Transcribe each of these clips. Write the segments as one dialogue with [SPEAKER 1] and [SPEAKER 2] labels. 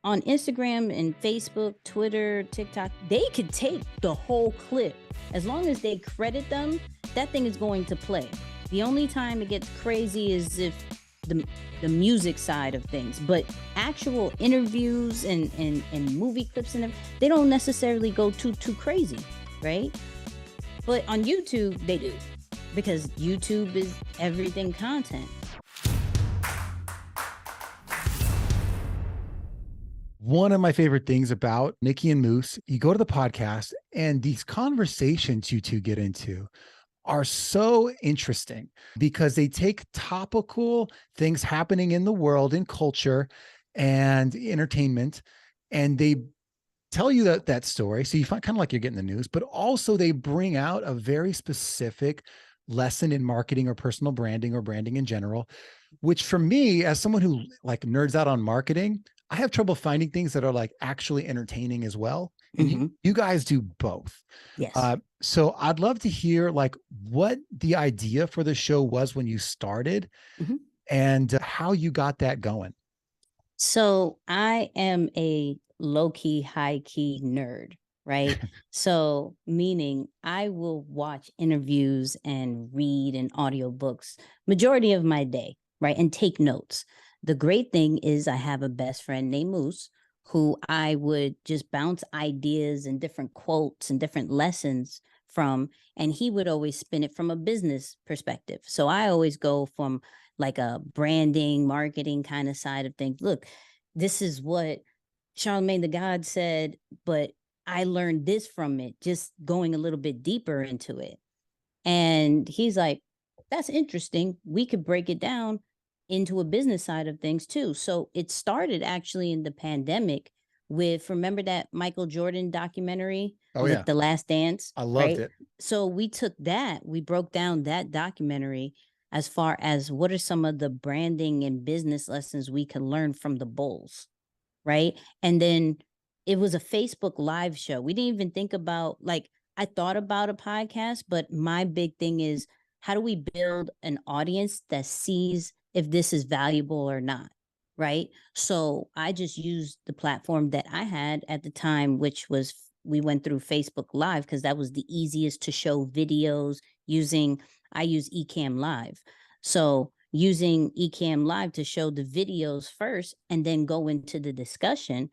[SPEAKER 1] on Instagram and Facebook, Twitter, TikTok, they could take the whole clip. As long as they credit them, that thing is going to play. The only time it gets crazy is if the music side of things, but actual interviews and movie clips and they don't necessarily go too crazy, right? But on YouTube, they do, because YouTube is everything content.
[SPEAKER 2] One of my favorite things about Nicky and Moose, you go to the podcast and these conversations you two get into are so interesting because they take topical things happening in the world, in culture and entertainment, and they tell you that story. So you find kind of like you're getting the news, but also they bring out a very specific lesson in marketing or personal branding or branding in general, which for me, as someone who like nerds out on marketing, I have trouble finding things that are like actually entertaining as well. And you guys do both.
[SPEAKER 1] Yes.
[SPEAKER 2] So I'd love to hear like what the idea for the show was when you started and how you got that going.
[SPEAKER 1] So I am a low-key, high-key nerd, right? So meaning I will watch interviews and read and audiobooks majority of my day, right? And take notes. The great thing is I have a best friend named Moose who I would just bounce ideas and different quotes and different lessons from, and he would always spin it from a business perspective. So I always go from like a branding, marketing kind of side of things. Look, this is what Charlemagne the God said, but I learned this from it, just going a little bit deeper into it. And he's like, that's interesting. We could break it down into a business side of things too. So it started actually in the pandemic with, remember that Michael Jordan documentary?
[SPEAKER 2] Oh yeah.
[SPEAKER 1] The Last Dance.
[SPEAKER 2] I loved it.
[SPEAKER 1] So we took that, we broke down that documentary as far as what are some of the branding and business lessons we can learn from the Bulls, right? And then it was a Facebook live show. We didn't even think about, like, I thought about a podcast, but my big thing is how do we build an audience that sees if this is valuable or not, right? So I just used the platform that I had at the time, which was we went through Facebook Live because that was the easiest to show videos using, I use Ecamm Live. So using Ecamm Live to show the videos first and then go into the discussion.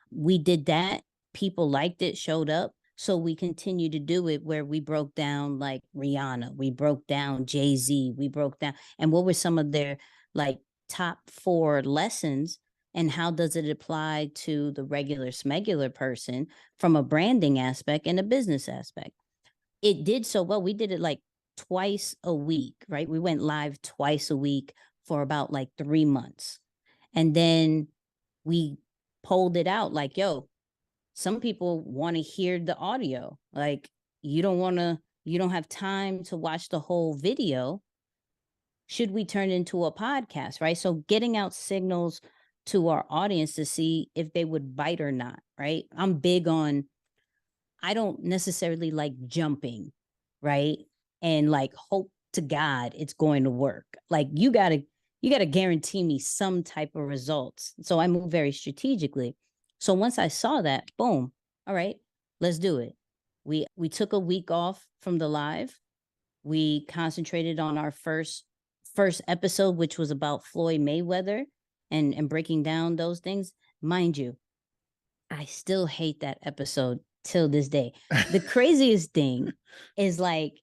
[SPEAKER 1] We did that. People liked it, showed up. So we continue to do it where we broke down like Rihanna, we broke down Jay-Z, we broke down, and what were some of their like top 4 lessons and how does it apply to the regular smegular person from a branding aspect and a business aspect. It did so well. We did it like twice a week, right? We went live twice a week for about like 3 months. And then we pulled it out like, yo, some people want to hear the audio. Like you don't have time to watch the whole video. Should we turn it into a podcast, right? So getting out signals to our audience to see if they would bite or not, right? I'm big on, I don't necessarily like jumping, right? And like hope to God it's going to work. Like you gotta guarantee me some type of results. So I move very strategically. So once I saw that, boom, all right, let's do it. We took a week off from the live. We concentrated on our first episode, which was about Floyd Mayweather and breaking down those things. Mind you, I still hate that episode till this day. The craziest thing is like,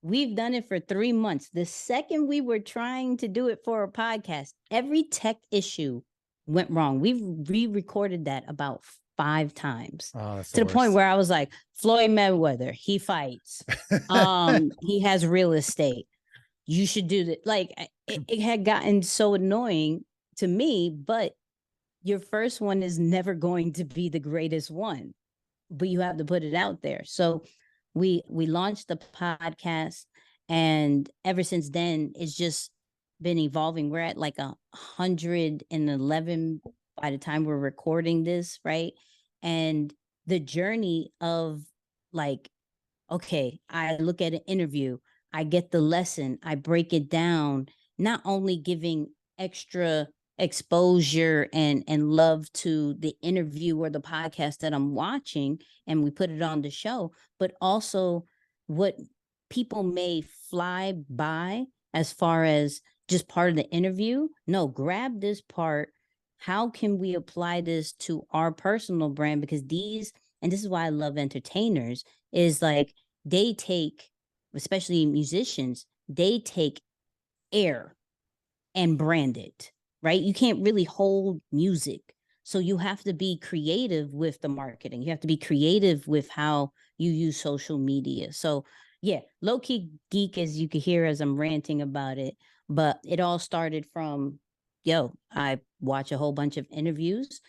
[SPEAKER 1] we've done it for 3 months. The second we were trying to do it for a podcast, every tech issue went wrong. We've re-recorded that about 5 times to the point where I was like, Floyd Mayweather, he fights. He has real estate. You should do that. Like it had gotten so annoying to me, but your first one is never going to be the greatest one, but you have to put it out there. So we launched the podcast, and ever since then, it's just been evolving. We're at like 111 by the time we're recording this, right? And the journey of like, okay, I look at an interview, I get the lesson, I break it down, not only giving extra exposure and love to the interview or the podcast that I'm watching, and we put it on the show, but also what people may fly by as far as just part of the interview. No, grab this part. How can we apply this to our personal brand? Because and this is why I love entertainers, is like they take, especially musicians, they take air and brand it, right? You can't really hold music. So you have to be creative with the marketing. You have to be creative with how you use social media. So yeah, low key geek, as you could hear as I'm ranting about it, but it all started from, I watch a whole bunch of interviews.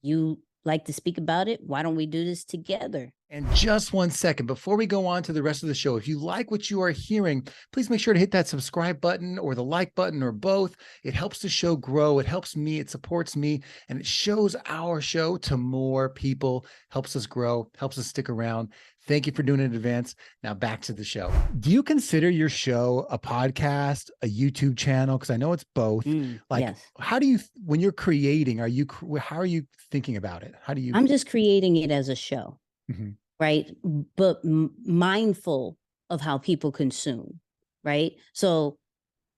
[SPEAKER 1] You like to speak about it. Why don't we do this together?
[SPEAKER 2] And just 1 second before we go on to the rest of the show, if you like what you are hearing, please make sure to hit that subscribe button or the like button or both. It helps the show grow. It helps me. It supports me, and it shows our show to more people, helps us grow, helps us stick around. Thank you for doing it in advance. Now back to the show. Do you consider your show a podcast, a YouTube channel? Because I know it's both.
[SPEAKER 1] Yes.
[SPEAKER 2] How do you, when you're creating, how are you thinking about it? How do you?
[SPEAKER 1] I'm just creating it as a show. Mm-hmm. Right. But mindful of how people consume. Right. So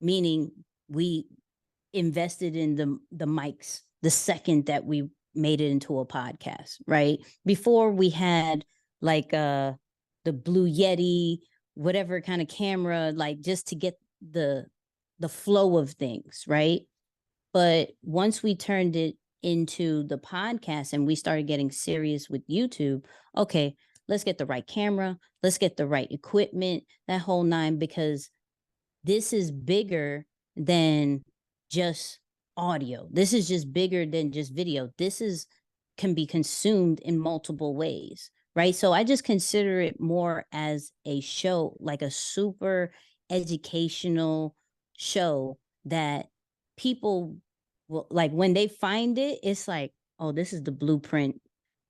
[SPEAKER 1] meaning we invested in the mics the second that we made it into a podcast. Right. Before we had like the Blue Yeti, whatever kind of camera, like just to get the flow of things. Right. But once we turned it into the podcast and we started getting serious with YouTube, okay, let's get the right camera, let's get the right equipment, that whole nine, because this is bigger than just audio. This is just bigger than just video. Can be consumed in multiple ways, right? So I just consider it more as a show, like a super educational show that people will, like, when they find it, it's like, oh, this is the blueprint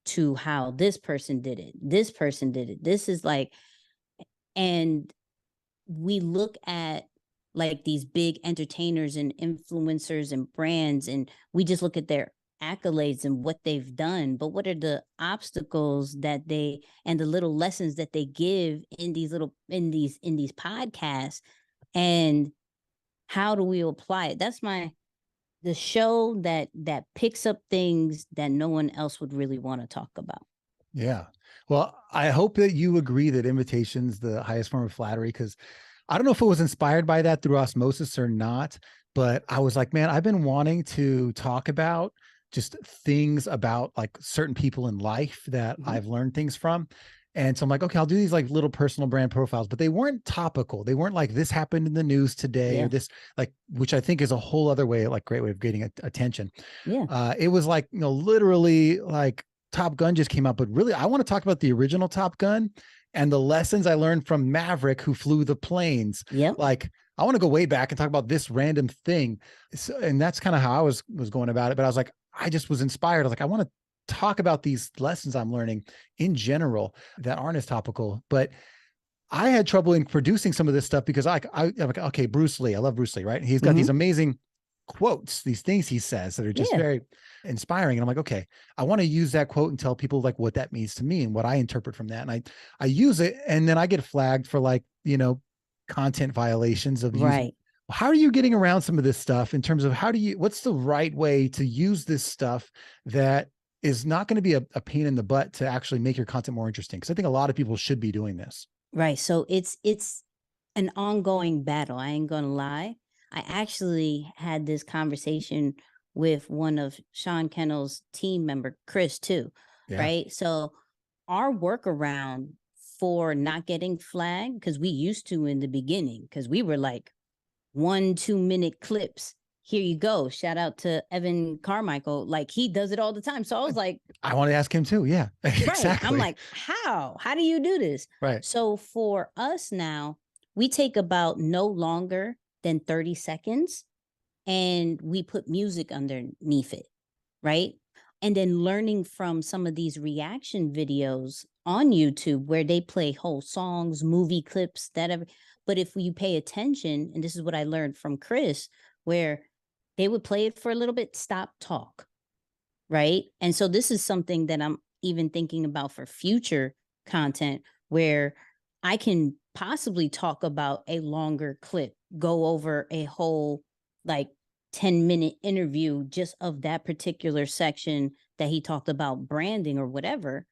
[SPEAKER 1] to how this person did it. This person did it. This is like, and we look at like these big entertainers and influencers and brands, and we just look at their accolades and what they've done, but what are the obstacles that they, and the little lessons that they give in these podcasts, and how do we apply it? That's the show that picks up things that no one else would really want to talk about.
[SPEAKER 2] Yeah. Well, I hope that you agree that invitation's the highest form of flattery, because I don't know if it was inspired by that through osmosis or not, but I was like, man, I've been wanting to talk about just things about like certain people in life that I've learned things from. And so I'm like, okay, I'll do these like little personal brand profiles, but they weren't topical. They weren't like this happened in the news today or this, like, which I think is a whole other way, like great way of getting attention.
[SPEAKER 1] Yeah.
[SPEAKER 2] It was like, literally like Top Gun just came out, but really I want to talk about the original Top Gun and the lessons I learned from Maverick, who flew the planes.
[SPEAKER 1] Yep.
[SPEAKER 2] Like, I want to go way back and talk about this random thing. So, and that's kind of how I was going about it. But I was like, I just was inspired. I was like, I want to talk about these lessons I'm learning in general that aren't as topical. But I had trouble in producing some of this stuff because I'm like, okay, Bruce Lee. I love Bruce Lee, right? He's got these amazing quotes, these things he says that are just very inspiring. And I'm like, okay, I want to use that quote and tell people like what that means to me and what I interpret from that. And I use it, and then I get flagged for like, content violations of using. How are you getting around some of this stuff in terms of what's the right way to use this stuff that is not going to be a pain in the butt to actually make your content more interesting? Because I think a lot of people should be doing this.
[SPEAKER 1] Right. So it's an ongoing battle. I ain't gonna lie. I actually had this conversation with one of Sean Kennel's team member, Chris, too. Yeah. Right. So our workaround for not getting flagged, because we used to in the beginning, because we were like 1-2 minute clips. Here you go. Shout out to Evan Carmichael. Like, he does it all the time. So I was like,
[SPEAKER 2] I want to ask him too. Yeah, exactly.
[SPEAKER 1] Right. I'm like, how do you do this?
[SPEAKER 2] Right.
[SPEAKER 1] So for us now, we take about no longer than 30 seconds and we put music underneath it. Right. And then learning from some of these reaction videos on YouTube where they play whole songs, movie clips, but if you pay attention, and this is what I learned from Chris, where They would play it for a little bit, stop, talk, right? And so this is something that I'm even thinking about for future content, where I can possibly talk about a longer clip, go over a whole like 10-minute interview just of that particular section that he talked about branding or whatever.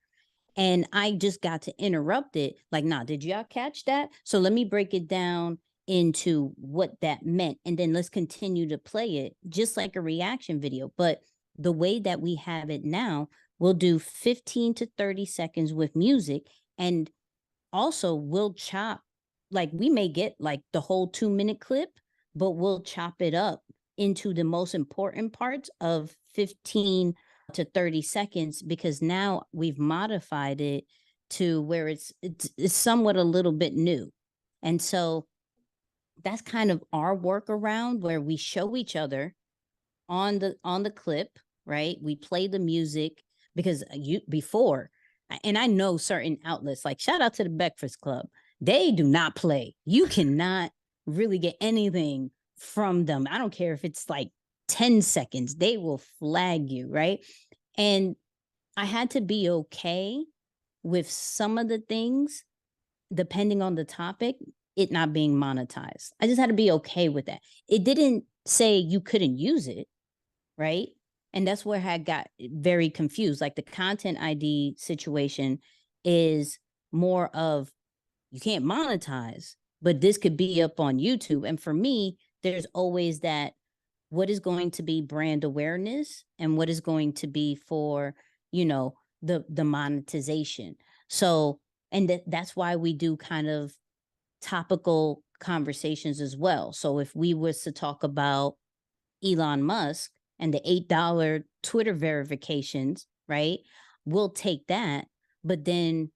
[SPEAKER 1] And I just got to interrupt it. Like, nah, did y'all catch that? So let me break it down into what that meant. And then let's continue to play it just like a reaction video. But the way that we have it now, we'll do 15 to 30 seconds with music. And also we'll chop, like we may get like the whole 2-minute clip, but we'll chop it up into the most important parts of 15 to 30 seconds, because now we've modified it to where it's somewhat a little bit new. And so that's kind of our workaround, where we show each other on the clip, right? We play the music, because you before, and I know certain outlets, like shout out to the Breakfast Club, they do not play. You cannot really get anything from them. I don't care if it's like 10 seconds, they will flag you, right? And I had to be okay with some of the things, depending on the topic, it not being monetized. I just had to be okay with that. It didn't say you couldn't use it, right? And that's where I got very confused. Like the content ID situation is more of, you can't monetize, but this could be up on YouTube. And for me, there's always that, what is going to be brand awareness and what is going to be for, you know, the monetization. So, and that's why we do kind of topical conversations as well. So if we was to talk about Elon Musk and the $8 Twitter verifications, right? We'll take that, but then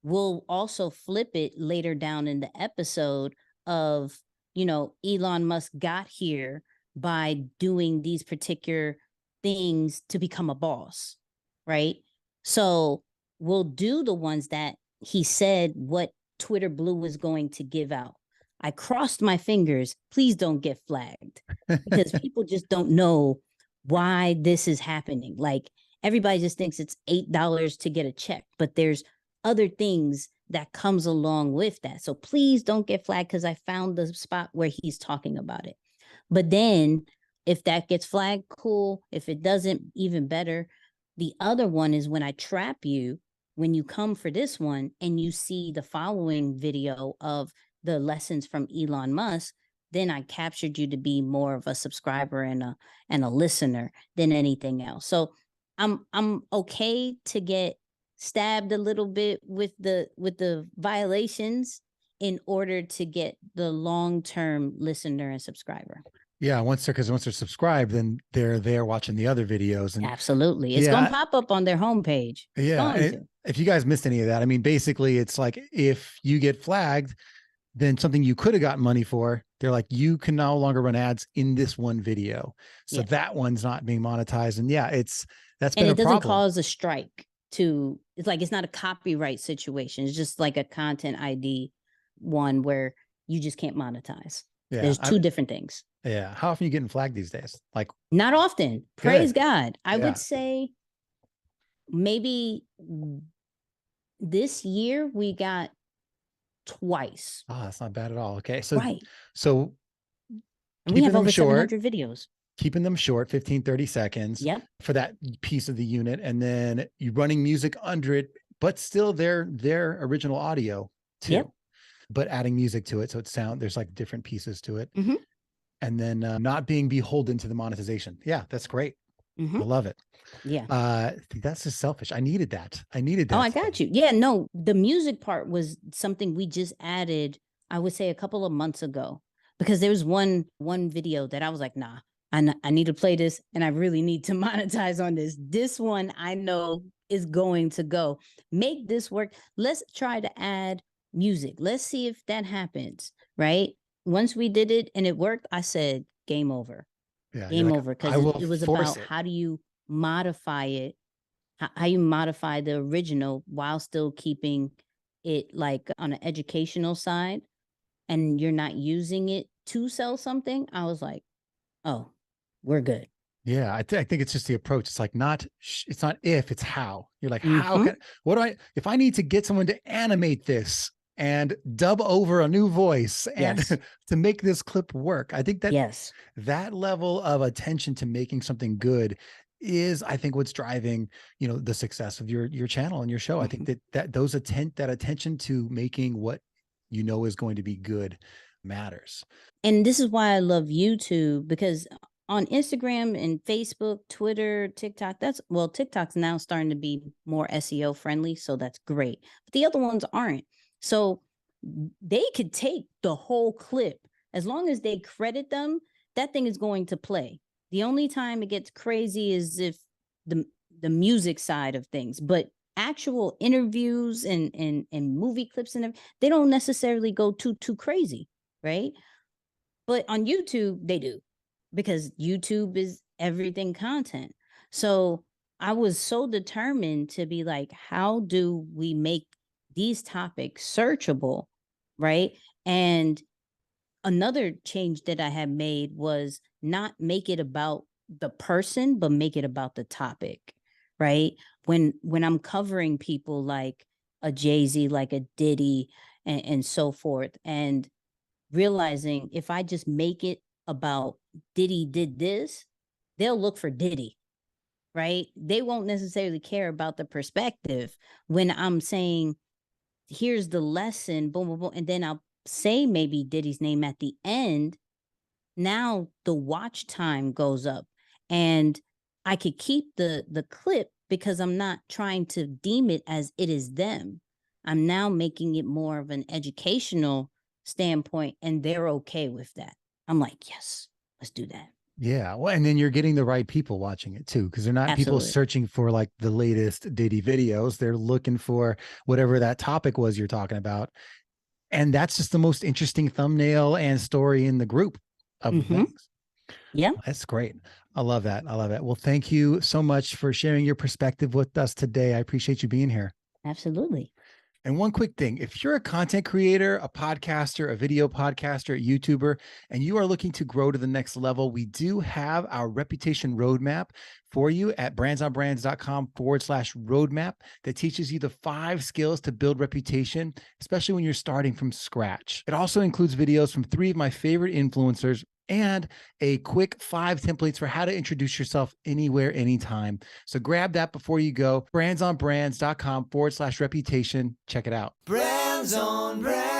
[SPEAKER 1] we'll also flip it later down in the episode of, you know, Elon Musk got here by doing these particular things to become a boss, right? So we'll do the ones that he said what Twitter Blue was going to give out. I crossed my fingers, please don't get flagged, because people just don't know why this is happening. Like everybody just thinks it's $8 to get a check, but there's other things that comes along with that. So please don't get flagged, because I found the spot where he's talking about it. But then if that gets flagged, cool. If it doesn't, even better. The other one is when I trap you, when you come for this one and you see the following video of the lessons from Elon Musk, then I captured you to be more of a subscriber and a listener than anything else. So I'm okay to get stabbed a little bit with the violations in order to get the long-term listener and subscriber.
[SPEAKER 2] Yeah, once they're subscribed, then they're there watching the other videos. And
[SPEAKER 1] absolutely, it's gonna pop up on their homepage.
[SPEAKER 2] Yeah, if you guys missed any of that, I mean, basically, it's like if you get flagged, then something you could have gotten money for, they're like, you can no longer run ads in this one video, so that one's not being monetized. And yeah, that's been a problem. And it doesn't
[SPEAKER 1] cause a strike. It's like, it's not a copyright situation. It's just like a content ID one where you just can't monetize. Yeah, there's two different things.
[SPEAKER 2] Yeah. How often are you getting flagged these days? Like,
[SPEAKER 1] not often. Praise God. I would say maybe this year we got twice.
[SPEAKER 2] Oh, that's not bad at all. Okay. So,
[SPEAKER 1] right.
[SPEAKER 2] So
[SPEAKER 1] and we have over 700 videos.
[SPEAKER 2] Keeping them short, 15, 30 seconds for that piece of the unit. And then you running music under it, but still their original audio too, but adding music to it. So there's like different pieces to it. Mm-hmm. And then not being beholden to the monetization. Yeah, that's great. Mm-hmm. I love it. Yeah. That's just selfish. I needed that. Oh,
[SPEAKER 1] I got you. Yeah, no, the music part was something we just added, I would say a couple of months ago, because there was one video that I was like, nah, I need to play this and I really need to monetize on this. This one I know is going to go. Make this work. Let's try to add music. Let's see if that happens, right? Once we did it and it worked, I said, game over. Yeah, game over. Because it was about how do you modify it, how you modify the original while still keeping it like on an educational side, and you're not using it to sell something. I was like, oh, we're good.
[SPEAKER 2] Yeah, I think it's just the approach. It's like it's not if, it's how. You're like, how
[SPEAKER 1] Mm-hmm.
[SPEAKER 2] can, if I need to get someone to animate this and dub over a new voice and
[SPEAKER 1] Yes.
[SPEAKER 2] to make this clip work. I think that
[SPEAKER 1] Yes.
[SPEAKER 2] that level of attention to making something good is, I think, what's driving, the success of your channel and your show. I think
[SPEAKER 1] Mhm.
[SPEAKER 2] that attention to making what is going to be good matters.
[SPEAKER 1] And this is why I love YouTube, because on Instagram and Facebook, Twitter, TikTok, TikTok's now starting to be more SEO friendly. So that's great. But the other ones aren't. So they could take the whole clip. As long as they credit them, that thing is going to play. The only time it gets crazy is if the music side of things, but actual interviews and movie clips and they don't necessarily go too crazy, right? But on YouTube, they do, because YouTube is everything content. So I was so determined to be like, how do we make these topics searchable, right? And another change that I had made was not make it about the person, but make it about the topic, right? When I'm covering people like a Jay-Z, like a Diddy, and so forth, and realizing if I just make it about Diddy did this, they'll look for Diddy, right? They won't necessarily care about the perspective when I'm saying, here's the lesson, boom, boom, boom. And then I'll say maybe Diddy's name at the end. Now the watch time goes up, and I could keep the clip because I'm not trying to deem it as it is them. I'm now making it more of an educational standpoint, and they're okay with that. I'm like, yes, let's do that.
[SPEAKER 2] Yeah. Well, and then you're getting the right people watching it too, because they're not people
[SPEAKER 1] Absolutely.
[SPEAKER 2] searching for like the latest Diddy videos. They're looking for whatever that topic was you're talking about. And that's just the most interesting thumbnail and story in the group of the
[SPEAKER 1] Mm-hmm.
[SPEAKER 2] things.
[SPEAKER 1] Yeah,
[SPEAKER 2] That's great. I love that. I love it. Well, thank you so much for sharing your perspective with us today. I appreciate you being here.
[SPEAKER 1] absolutely.
[SPEAKER 2] And one quick thing, if you're a content creator, a podcaster, a video podcaster, a YouTuber, and you are looking to grow to the next level, we do have our reputation roadmap for you at brandsonbrands.com/roadmap that teaches you the 5 skills to build reputation, especially when you're starting from scratch. It also includes videos from 3 of my favorite influencers and a quick 5 templates for how to introduce yourself anywhere, anytime. So grab that before you go. brandsonbrands.com/reputation. Check it out. Brands on Brands.